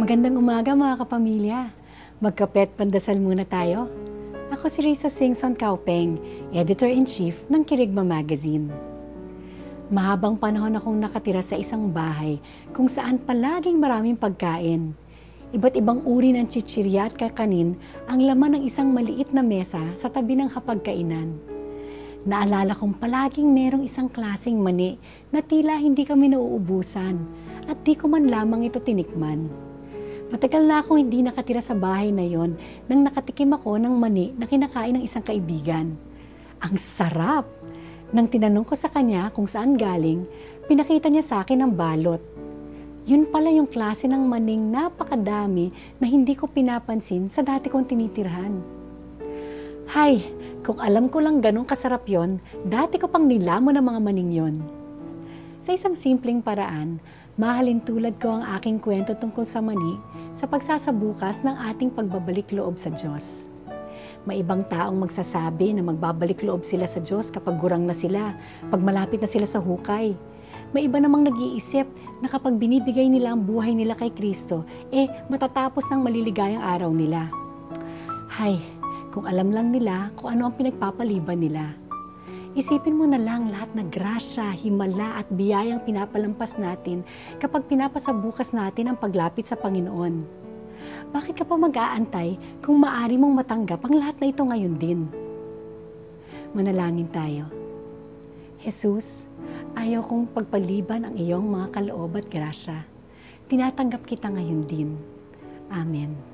Magandang umaga mga kapamilya. Magkapet pandasal muna tayo. Ako si Risa Singson Kaupeng, Editor-in-Chief ng Kirigma Magazine. Mahabang panahon akong nakatira sa isang bahay kung saan palaging maraming pagkain. Iba't ibang uri ng chichirya at kakanin ang laman ng isang maliit na mesa sa tabi ng hapagkainan. Naalala kong palaging merong isang klaseng mani na tila hindi kami nauubusan at di ko man lamang ito tinikman. Matagal na akong hindi nakatira sa bahay na yon nang nakatikim ako ng mani na kinakain ng isang kaibigan. Ang sarap! Nang tinanong ko sa kanya kung saan galing, pinakita niya sa akin ang balot. Yun pala yung klase ng maning napakadami na hindi ko pinapansin sa dati kong tinitirhan. Hay, kung alam ko lang ganun kasarap yon, dati ko pang nilamon ng mga maning yon. Sa isang simpleng paraan, mahalin tulad ko ang aking kwento tungkol sa mani sa pagsasabukas ng ating pagbabalik loob sa Diyos. May ibang taong magsasabi na magbabalik loob sila sa Diyos kapag gurang na sila, pag malapit na sila sa hukay. May iba namang nag-iisip na kapag binibigay nila ang buhay nila kay Kristo, matatapos ng maliligayang araw nila. Hay, kung alam lang nila kung ano ang pinagpapaliban nila. Isipin mo na lang lahat na grasya, himala at biyayang pinapalampas natin kapag pinapasabukas natin ang paglapit sa Panginoon. Bakit ka pa mag-aantay kung maaari mong matanggap ang lahat na ito ngayon din? Manalangin tayo. Jesus, ayaw kong pagpaliban ang iyong mga kaloob at grasya. Tinatanggap kita ngayon din. Amen.